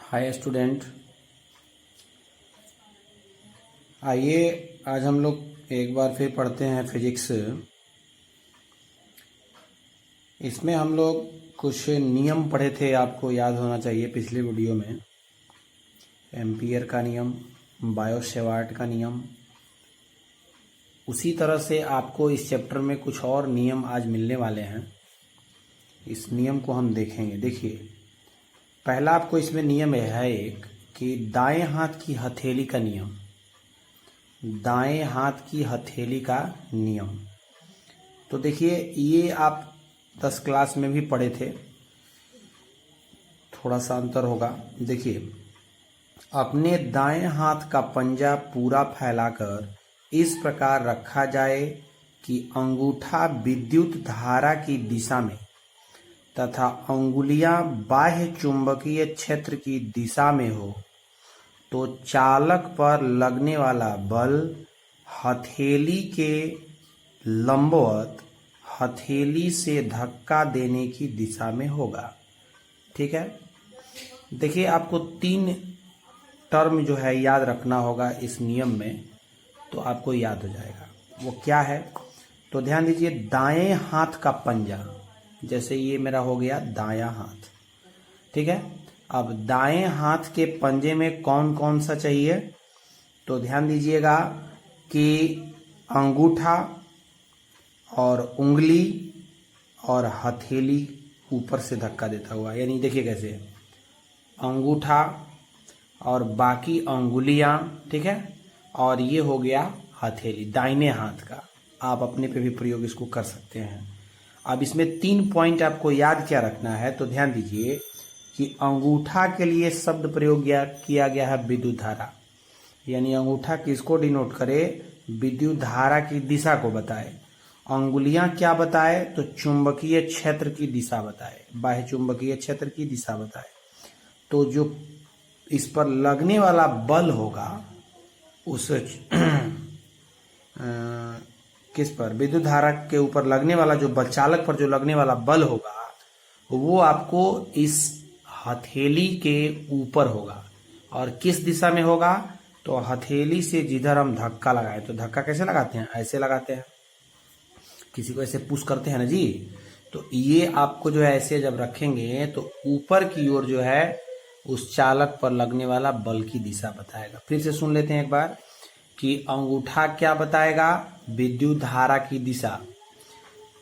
Hi student, आइए आज हम लोग एक बार फिर पढ़ते हैं फिजिक्स। इसमें हम लोग कुछ नियम पढ़े थे, आपको याद होना चाहिए पिछले वीडियो में। एम्पियर का नियम, बायो-सेवार्ट का नियम। उसी तरह से आपको इस चैप्टर में कुछ और नियम आज मिलने वाले हैं। इस नियम को हम देखेंगे। देखिए, पहला आपको इसमें नियम है एक कि दाएं हाथ की हथेली का नियम। दाएं हाथ की हथेली का नियम, तो देखिए ये आप 10 क्लास में भी पढ़े थे, थोड़ा सा अंतर होगा। देखिए, अपने दाएं हाथ का पंजा पूरा फैलाकर इस प्रकार रखा जाए कि अंगूठा विद्युत धारा की दिशा में तथा अंगुलियां बाह्य चुंबकीय क्षेत्र की दिशा में हो, तो चालक पर लगने वाला बल हथेली के लंबवत हथेली से धक्का देने की दिशा में होगा। ठीक है। देखिए, आपको 3 टर्म जो है याद रखना होगा इस नियम में, तो आपको याद हो जाएगा। वो क्या है तो ध्यान दीजिए। दाएं हाथ का पंजा, जैसे ये मेरा हो गया दायां हाथ, ठीक है। अब दाएं हाथ के पंजे में कौन कौन सा चाहिए, तो ध्यान दीजिएगा कि अंगूठा और उंगली और हथेली ऊपर से धक्का देता हुआ। यानी देखिए कैसे, अंगूठा और बाकी अंगुलियां, ठीक है, और ये हो गया हथेली दाहिने हाथ का। आप अपने पे भी प्रयोग इसको कर सकते हैं। अब इसमें 3 पॉइंट आपको याद क्या रखना है, तो ध्यान दीजिए कि अंगूठा के लिए शब्द प्रयोग किया गया है विद्युत धारा। यानी अंगूठा किसको डिनोट करे, विद्युत धारा की दिशा को बताए। अंगुलियां क्या बताए, तो चुंबकीय क्षेत्र की दिशा बताए, बाह्य चुंबकीय क्षेत्र की दिशा बताए। तो जो इस पर लगने वाला बल होगा उस किस पर, विद्युत धारा के ऊपर लगने वाला जो बल, चालक पर जो लगने वाला बल होगा, वो आपको इस हथेली के ऊपर होगा। और किस दिशा में होगा, तो हथेली से जिधर हम धक्का लगाए, तो धक्का कैसे लगाते हैं, ऐसे लगाते हैं, किसी को ऐसे पुश करते हैं ना जी। तो ये आपको जो है ऐसे जब रखेंगे तो ऊपर की ओर जो है उस चालक पर लगने वाला बल की दिशा बताएगा। फिर से सुन लेते हैं एक बार कि अंगूठा क्या बताएगा, विद्युत धारा की दिशा।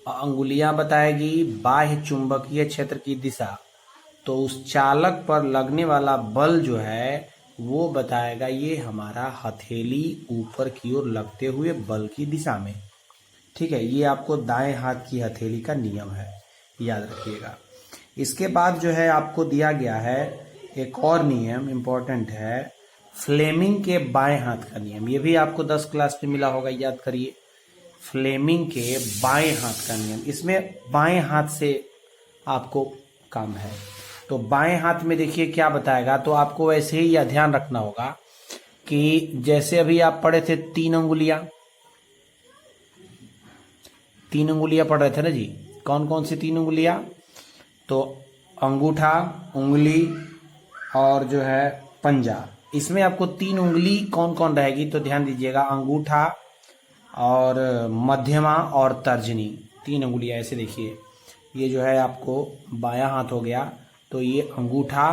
अंगुलियां बताएगी बाह्य चुंबकीय क्षेत्र की दिशा। तो उस चालक पर लगने वाला बल जो है वो बताएगा ये हमारा हथेली ऊपर की ओर लगते हुए बल की दिशा में। ठीक है, ये आपको दाएं हाथ की हथेली का नियम है, याद रखिएगा। इसके बाद जो है आपको दिया गया है एक और नियम इम्पोर्टेंट है, फ्लेमिंग के बाएं हाथ का नियम। ये भी आपको 10 क्लास में मिला होगा, याद करिए। फ्लेमिंग के बाएं हाथ का नियम, इसमें बाएं हाथ से आपको काम है। तो बाएं हाथ में देखिए क्या बताएगा, तो आपको वैसे ही यह ध्यान रखना होगा कि जैसे अभी आप पढ़े थे 3 अंगुलियां, 3 अंगुलियां पढ़ रहे थे ना जी। कौन कौन सी 3 अंगुलियां, तो अंगूठा, उंगली और जो है पंजा। इसमें आपको 3 उंगली कौन कौन रहेगी, तो ध्यान दीजिएगा, अंगूठा और मध्यमा और तर्जनी, 3 अंगुलियां। ऐसे देखिए, ये जो है आपको बायां हाथ हो गया, तो ये अंगूठा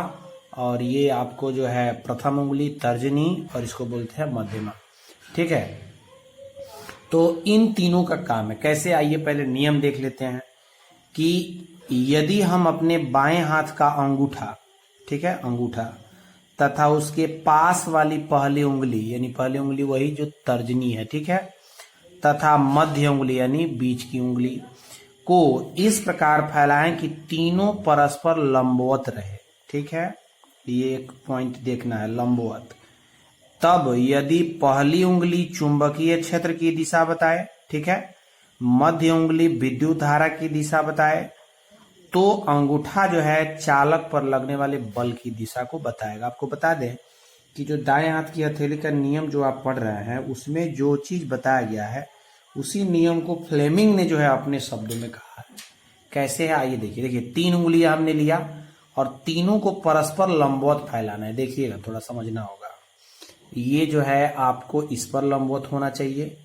और ये आपको जो है प्रथम उंगली तर्जनी, और इसको बोलते हैं मध्यमा। ठीक है, तो इन तीनों का काम है कैसे, आइए पहले नियम देख लेते हैं कि यदि हम अपने बाएं हाथ का अंगूठा, ठीक है, अंगूठा तथा उसके पास वाली पहली उंगली, यानी पहली उंगली वही जो तर्जनी है, ठीक है, तथा मध्य उंगली यानी बीच की उंगली को इस प्रकार फैलाएं कि तीनों परस्पर लंबवत रहे। ठीक है, ये एक पॉइंट देखना है, लंबवत। तब यदि पहली उंगली चुंबकीय क्षेत्र की दिशा बताए, ठीक है, मध्य उंगली विद्युत धारा की दिशा बताए, तो अंगूठा जो है चालक पर लगने वाले बल की दिशा को बताएगा। आपको बता दें कि जो दाएं हाथ की हथेली का नियम जो आप पढ़ रहे हैं, उसमें जो चीज बताया गया है उसी नियम को फ्लेमिंग ने जो है अपने शब्दों में कहा है। कैसे है, आइए देखिए। देखिए, 3 उंगलियां हमने लिया, और तीनों को परस्पर लंबवत फैलाना है। देखिएगा, थोड़ा समझना होगा। ये जो है आपको इस पर लंबवत होना चाहिए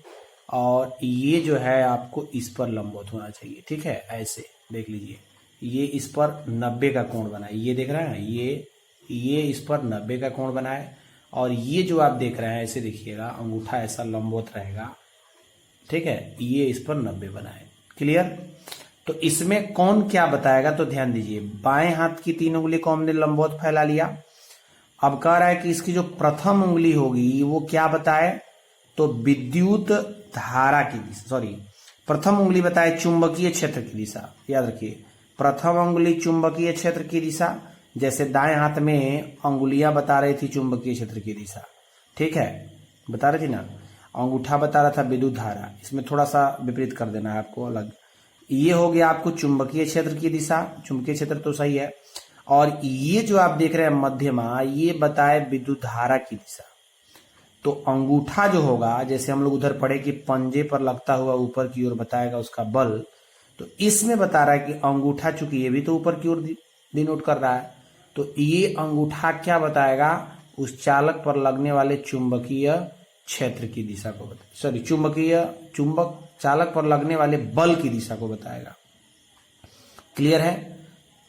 और ये जो है आपको इस पर लंबवत होना चाहिए। ठीक है, ऐसे देख लीजिए, ये इस पर 90 का कोण बनाए, ये देख रहे हैं, ये इस पर 90 का कोण बनाए और ये जो आप देख रहे हैं ऐसे देखिएगा, अंगूठा ऐसा लंबवत रहेगा। ठीक है, ये इस पर 90 बनाए। क्लियर? तो इसमें कौन क्या बताएगा, तो ध्यान दीजिए। बाएं हाथ की 3 उंगली को हमने लंबवत फैला लिया। अब कह रहा है कि इसकी जो प्रथम उंगली होगी वो क्या बताए, तो विद्युत धारा की दिशा, सॉरी, प्रथम उंगली बताए चुंबकीय क्षेत्र की दिशा। याद रखिए, प्रथम उंगली चुंबकीय क्षेत्र की दिशा, जैसे दाएं हाथ में अंगुलियां बता रही थी चुंबकीय क्षेत्र की दिशा। ठीक है, बता रही थी ना। अंगूठा बता रहा था विद्युत धारा। इसमें थोड़ा सा विपरीत कर देना है आपको अलग। ये हो गया आपको चुंबकीय क्षेत्र की दिशा, चुंबकीय क्षेत्र तो सही है। और ये जो आप देख रहे हैं मध्यमा, ये बताए विद्युत धारा की दिशा। तो अंगूठा जो होगा, जैसे हम लोग उधर पढ़े कि पंजे पर लगता हुआ ऊपर की ओर बताएगा उसका बल, तो इसमें बता रहा है कि अंगूठा, चूंकि ये भी तो ऊपर की ओर डिनोट कर रहा है, तो ये अंगूठा क्या बताएगा, उस चालक पर लगने वाले चुंबकीय क्षेत्र की दिशा को सॉरी चुंबक चालक पर लगने वाले बल की दिशा को बताएगा। क्लियर है?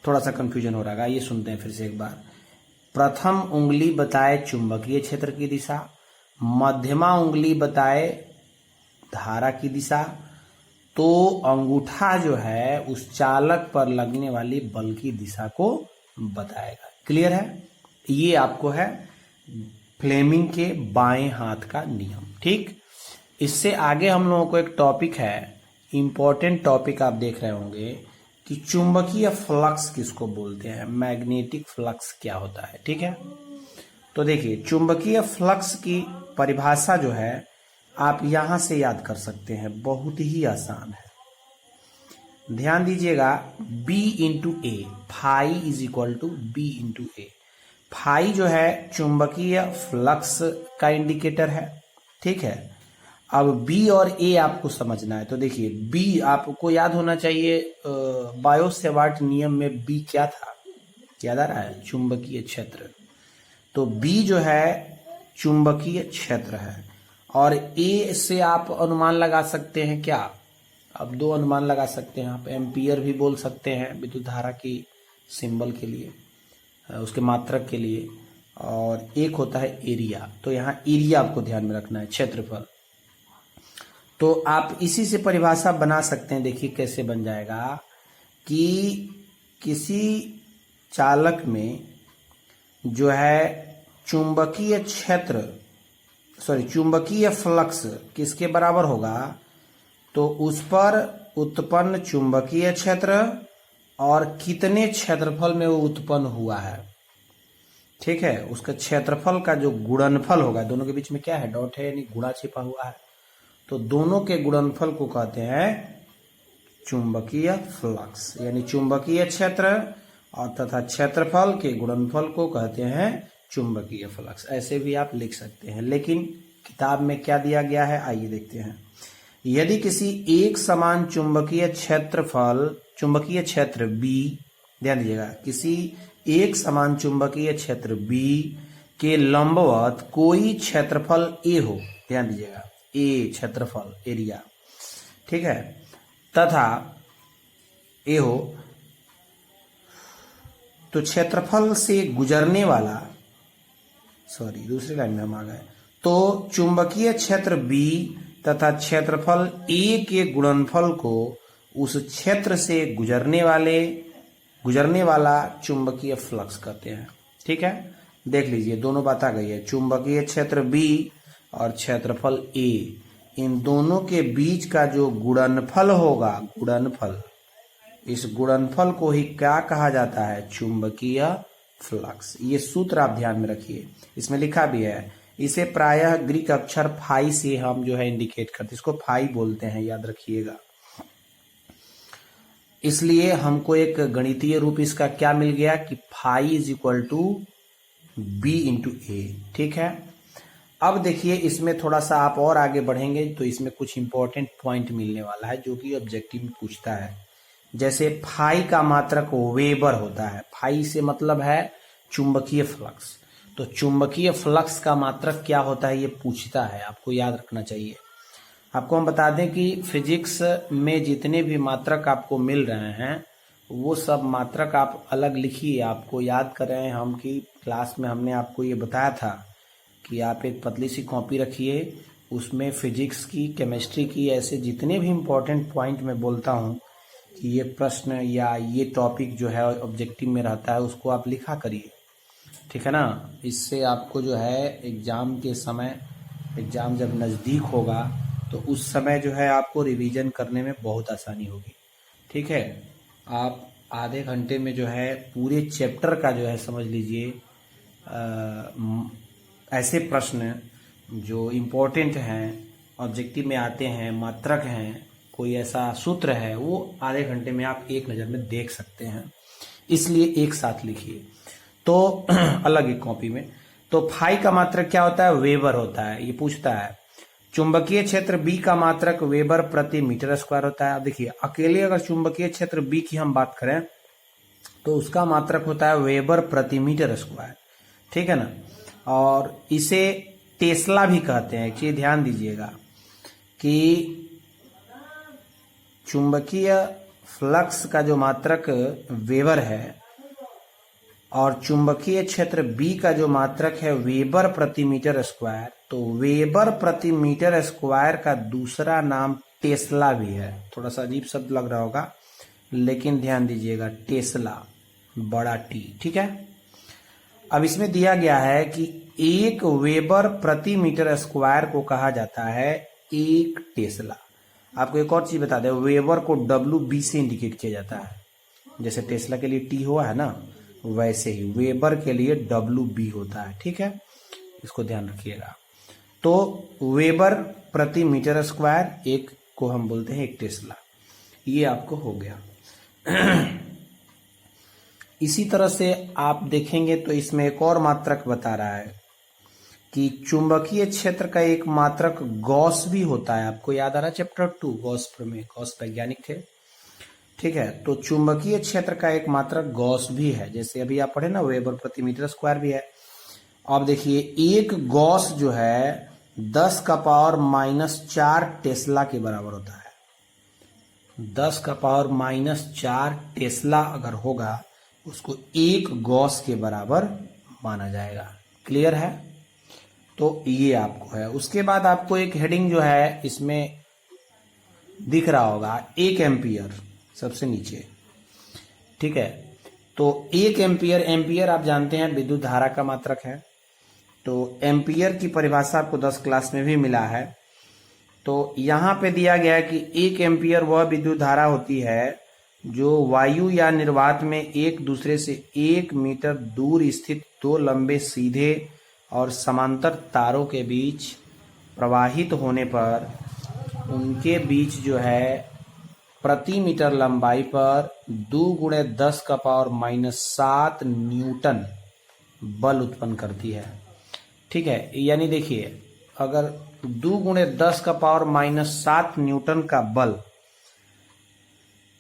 थोड़ा सा कंफ्यूजन हो रहा है, ये सुनते हैं फिर से एक बार। प्रथम उंगली बताए चुंबकीय क्षेत्र की दिशा, मध्यमा उंगली बताए धारा की दिशा, तो अंगूठा जो है उस चालक पर लगने वाली बल की दिशा को बताएगा। क्लियर है? ये आपको है फ्लेमिंग के बाएं हाथ का नियम। ठीक, इससे आगे हम लोगों को एक टॉपिक है, इंपॉर्टेंट टॉपिक आप देख रहे होंगे कि चुंबकीय फ्लक्स किसको बोलते हैं, मैग्नेटिक फ्लक्स क्या होता है। ठीक है, तो देखिए, चुंबकीय फ्लक्स की परिभाषा जो है आप यहां से याद कर सकते हैं, बहुत ही आसान है। ध्यान दीजिएगा, B into A, phi is equal to B into A. Phi जो है चुंबकीय फ्लक्स का इंडिकेटर है। ठीक है, अब बी और ए आपको समझना है। तो देखिए, बी आपको याद होना चाहिए, बायो सेवार्ट नियम में बी क्या था, याद आ रहा है, चुंबकीय क्षेत्र। तो बी जो है चुंबकीय क्षेत्र है और ए से आप अनुमान लगा सकते हैं क्या, अब 2 अनुमान लगा सकते हैं आप। एम्पियर भी बोल सकते हैं विद्युत धारा की सिंबल के लिए, उसके मात्रक के लिए, और एक होता है एरिया। तो यहाँ एरिया आपको ध्यान में रखना है, क्षेत्रफल। तो आप इसी से परिभाषा बना सकते हैं। देखिए कैसे बन जाएगा कि किसी चालक में जो है चुंबकीय क्षेत्र, सॉरी चुंबकीय फ्लक्स किसके बराबर होगा, तो उस पर उत्पन्न चुंबकीय क्षेत्र और कितने क्षेत्रफल में वो उत्पन्न हुआ है। ठीक है, उसका क्षेत्रफल का जो गुणनफल होगा, दोनों के बीच में क्या है, डॉट है, यानी गुणा छिपा हुआ है, तो दोनों के गुणनफल को कहते हैं चुंबकीय फ्लक्स, यानी चुंबकीय क्षेत्र और तथा क्षेत्रफल के गुणनफल को कहते हैं चुंबकीय फ्लक्स। ऐसे भी आप लिख सकते हैं, लेकिन किताब में क्या दिया गया है, आइए देखते हैं। यदि किसी एक समान चुंबकीय क्षेत्र B, ध्यान दीजिएगा, किसी एक समान चुंबकीय क्षेत्र B के लंबवत कोई क्षेत्रफल A हो, ध्यान दीजिएगा, A क्षेत्रफल, एरिया, ठीक है, तथा A हो, तो क्षेत्रफल से गुजरने वाला, सॉरी दूसरी लाइन में हम आ गए, तो चुंबकीय क्षेत्र B तथा क्षेत्रफल A के गुणनफल को उस क्षेत्र से गुजरने वाला चुंबकीय फ्लक्स कहते हैं। ठीक है, देख लीजिए दोनों बात आ गई है, चुंबकीय क्षेत्र B और क्षेत्रफल A, इन दोनों के बीच का जो गुणनफल होगा, गुणनफल, इस गुणनफल को ही क्या कहा जाता है, चुंबकीय फ्लक्स। ये सूत्र आप ध्यान में रखिए, इसमें लिखा भी है। इसे प्रायः ग्रीक अक्षर फाई से हम जो है इंडिकेट करते हैं, इसको फाई बोलते हैं, याद रखिएगा। इसलिए हमको एक गणितीय रूप इसका क्या मिल गया कि phi is equal to B into a. ठीक है, अब देखिए इसमें थोड़ा सा आप और आगे बढ़ेंगे तो इसमें कुछ इंपॉर्टेंट पॉइंट मिलने वाला है जो कि ऑब्जेक्टिव में पूछता है जैसे फाई का मात्रक वेबर होता है, फाई से मतलब है चुंबकीय फ्लक्स। तो चुंबकीय फ्लक्स का मात्रक क्या होता है ये पूछता है, आपको याद रखना चाहिए। आपको हम बता दें कि फिजिक्स में जितने भी मात्रक आपको मिल रहे हैं वो सब मात्रक आप अलग लिखिए। आपको याद कर रहे हैं हम कि क्लास में हमने आपको ये बताया था कि आप एक पतली सी कॉपी रखिए, उसमें फिजिक्स की, केमिस्ट्री की, ऐसे जितने भी इम्पोर्टेंट पॉइंट मैं बोलता हूँ कि ये प्रश्न या ये टॉपिक जो है ऑब्जेक्टिव में रहता है उसको आप लिखा करिए, ठीक है ना। इससे आपको जो है एग्ज़ाम के समय, एग्ज़ाम जब नज़दीक होगा तो उस समय जो है आपको रिवीजन करने में बहुत आसानी होगी, ठीक है। आप आधे घंटे में जो है पूरे चैप्टर का जो है समझ लीजिए ऐसे प्रश्न जो इम्पोर्टेंट हैं, ऑब्जेक्टिव में आते हैं, मात्रक हैं, कोई ऐसा सूत्र है, वो आधे घंटे में आप एक नज़र में देख सकते हैं। इसलिए एक साथ लिखिए, तो अलग एक कॉपी में। तो फाई का मात्रक क्या होता है? वेबर होता है, ये पूछता है। चुंबकीय क्षेत्र बी का मात्रक वेबर प्रति मीटर स्क्वायर होता है। अब देखिए, अकेले अगर चुंबकीय क्षेत्र बी की हम बात करें तो उसका मात्रक होता है वेबर प्रति मीटर स्क्वायर, ठीक है ना। और इसे टेस्ला भी कहते हैं। एक चीज ध्यान दीजिएगा कि चुंबकीय फ्लक्स का जो मात्रक वेबर है और चुंबकीय क्षेत्र बी का जो मात्रक है वेबर प्रति मीटर स्क्वायर, तो वेबर प्रति मीटर स्क्वायर का दूसरा नाम टेस्ला भी है। थोड़ा सा अजीब शब्द लग रहा होगा लेकिन ध्यान दीजिएगा, टेस्ला, बड़ा टी, ठीक है। अब इसमें दिया गया है कि एक वेबर प्रति मीटर स्क्वायर को कहा जाता है एक टेस्ला। आपको एक और चीज बता दें, वेबर को WB से इंडिकेट किया जाता है। जैसे टेस्ला के लिए T हुआ है ना, वैसे ही वेबर के लिए WB होता है, ठीक है, इसको ध्यान रखिएगा। तो वेबर प्रति मीटर स्क्वायर एक को हम बोलते हैं एक टेस्ला। ये आपको हो गया। इसी तरह से आप देखेंगे तो इसमें एक और मात्रक बता रहा है कि चुंबकीय क्षेत्र का एक मात्रक गॉस भी होता है। आपको याद आ रहा है चैप्टर 2 गॉस प्रमेय, गॉस वैज्ञानिक थे, ठीक है। तो चुंबकीय क्षेत्र का एक मात्रक गॉस भी है, जैसे अभी आप पढ़े ना वेबर प्रति मीटर स्क्वायर भी है। अब देखिए, एक गॉस जो है 10 का पावर -4 टेस्ला के बराबर होता है। 10 का पावर -4 टेस्ला अगर होगा उसको एक गॉस के बराबर माना जाएगा। क्लियर है? तो ये आपको है। उसके बाद आपको एक हेडिंग जो है इसमें दिख रहा होगा, 1 एम्पियर सबसे नीचे, ठीक है। तो 1 एम्पियर, एम्पियर आप जानते हैं विद्युत धारा का मात्रक है। तो एम्पियर की परिभाषा आपको 10 क्लास में भी मिला है। तो यहां पे दिया गया है कि 1 एम्पियर वह विद्युत धारा होती है जो वायु या निर्वात में एक दूसरे से 1 मीटर दूर स्थित 2 लंबे सीधे और समांतर तारों के बीच प्रवाहित होने पर उनके बीच जो है प्रति मीटर लंबाई पर 2 × 10 का पावर -7 न्यूटन बल उत्पन्न करती है, ठीक है। यानी देखिए, अगर 2 × 10 का पावर -7 न्यूटन का बल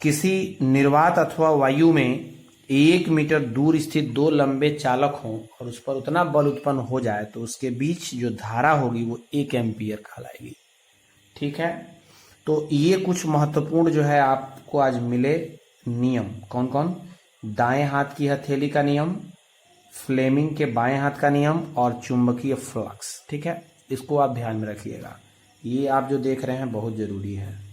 किसी निर्वात अथवा वायु में 1 मीटर दूर स्थित 2 लंबे चालक हों और उस पर उतना बल उत्पन्न हो जाए तो उसके बीच जो धारा होगी वो 1 एम्पियर कहलाएगी, ठीक है। तो ये कुछ महत्वपूर्ण जो है आपको आज मिले नियम। कौन कौन? दाएं हाथ की हथेली का नियम, फ्लेमिंग के बाएं हाथ का नियम और चुंबकीय फ्लक्स, ठीक है। इसको आप ध्यान में रखिएगा। ये आप जो देख रहे हैं बहुत जरूरी है।